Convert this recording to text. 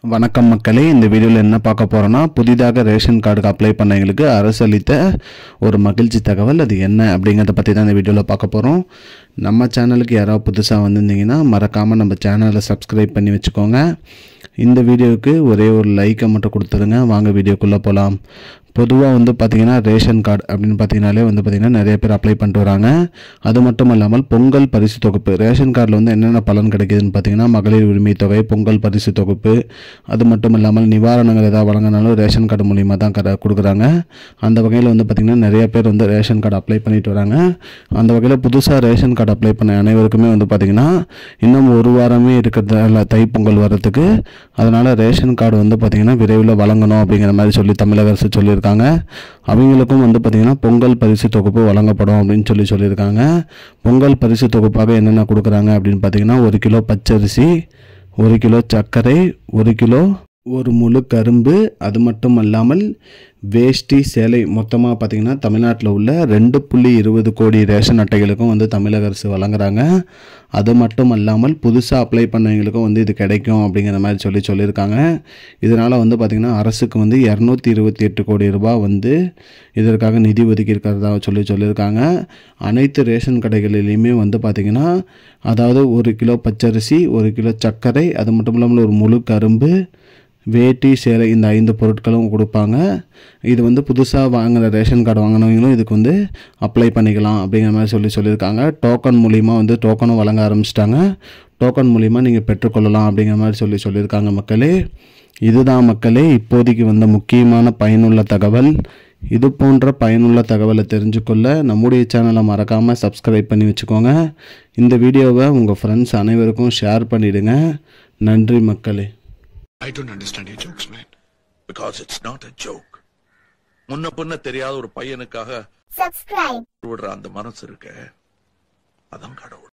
வணக்கம் மக்களே, இந்த வீடியோவில் என்ன பார்க்க போகிறோன்னா, புதிதாக ரேஷன் கார்டுக்கு அப்ளை பண்ணவங்களுக்கு அரசு அளித்த ஒரு மகிழ்ச்சி தகவல். அது என்ன அப்படிங்கிறத பற்றி தான் இந்த வீடியோவில் பார்க்க போகிறோம். நம்ம சேனலுக்கு யாராவது புதுசாக வந்திருந்தீங்கன்னா மறக்காமல் நம்ம சேனலை சப்ஸ்கிரைப் பண்ணி வச்சுக்கோங்க. இந்த வீடியோவுக்கு ஒரே ஒரு லைக்கை மட்டும் கொடுத்துருங்க. வாங்க வீடியோக்குள்ளே போகலாம். பொதுவாக பார்த்திங்கன்னா ரேஷன் கார்டு அப்படின்னு பார்த்திங்கனாலே பார்த்திங்கன்னா நிறைய பேர் அப்ளை பண்ணிட்டு வராங்க. அது மட்டும் இல்லாமல் பொங்கல் பரிசு தொகுப்பு, ரேஷன் கார்டில் என்னென்ன பலன் கிடைக்குதுன்னு பார்த்திங்கன்னா மகளிர் உரிமை தொகை, பொங்கல் பரிசு தொகுப்பு, அது மட்டும் இல்லாமல் நிவாரணங்கள் ஏதாவது வழங்கினாலும் ரேஷன் கார்டு மூலிமா தான் கொடுக்குறாங்க. அந்த வகையில் பார்த்திங்கன்னா நிறைய பேர் ரேஷன் கார்டு அப்ளை பண்ணிட்டு வராங்க. அந்த வகையில் புதுசாக ரேஷன் கார்டு அப்ளை பண்ண அனைவருக்குமே பார்த்திங்கன்னா இன்னும் ஒரு வாரமே இருக்கிறதால தைப்பொங்கல் வர்றதுக்கு, அதனால் ரேஷன் கார்டு பார்த்திங்கன்னா விரைவில் வழங்கணும் அப்படிங்கிற மாதிரி சொல்லி தமிழக அரசு சொல்லியிருக்காங்க. அவங்களுக்கும் பார்த்திங்கன்னா பொங்கல் பரிசு தொகுப்பு வழங்கப்படும் அப்படின்னு சொல்லியிருக்காங்க. பொங்கல் பரிசு தொகுப்பாக என்னென்ன கொடுக்குறாங்க அப்படின்னு பார்த்திங்கன்னா 1 கிலோ பச்சரிசி, 1 கிலோ சர்க்கரை, 1 கிலோ ஒரு முழு கரும்பு, அது மட்டும் அல்லாமல் வேஷ்டி சேலை, மொத்தமாக பார்த்திங்கன்னா தமிழ்நாட்டில் உள்ள 2.20 கோடி ரேஷன் அட்டைகளுக்கும் தமிழக அரசு வழங்குறாங்க. அது மட்டும் அல்லாமல் புதுசாக அப்ளை பண்ணவங்களுக்கும் இது கிடைக்கும் அப்படிங்கிற மாதிரி சொல்லியிருக்காங்க. இதனால் பார்த்திங்கன்னா அரசுக்கு 228 கோடி ரூபாய் இதற்காக நிதி ஒதுக்கி இருக்கிறதா சொல்லியிருக்காங்க. அனைத்து ரேஷன் கடைகளிலையுமே பார்த்திங்கன்னா அதாவது 1 கிலோ பச்சரிசி, 1 கிலோ சர்க்கரை, அது மட்டும் இல்லாமல் ஒரு முழு கரும்பு, வேட்டி சேலை, இந்த 5 பொருட்களும் கொடுப்பாங்க. இது புதுசாக வாங்குகிற ரேஷன் கார்டு வாங்கினவங்களும் இதுக்கு அப்ளை பண்ணிக்கலாம் அப்படிங்கிற மாதிரி சொல்லியிருக்காங்க. டோக்கன் மூலிமா டோக்கனும் வழங்க ஆரம்பிச்சிட்டாங்க. டோக்கன் மூலிமா நீங்கள் பெற்றுக்கொள்ளலாம் அப்படிங்கிற மாதிரி சொல்லியிருக்காங்க மக்களே. இதுதான் மக்களே இப்போதைக்கு முக்கியமான பயனுள்ள தகவல். இது போன்ற பயனுள்ள தகவலை தெரிஞ்சுக்கொள்ள நம்முடைய சேனலை மறக்காமல் சப்ஸ்கிரைப் பண்ணி வச்சுக்கோங்க. இந்த வீடியோவை உங்கள் ஃப்ரெண்ட்ஸ் அனைவருக்கும் ஷேர் பண்ணிவிடுங்க. நன்றி மக்களே. I don't understand your jokes, man. Because it's not a joke. முன்ன பின்ன தெரியாத ஒரு பையனுக்காக subscribe விடுற அந்த மனசு இருக்க, அதான் கடவுள்.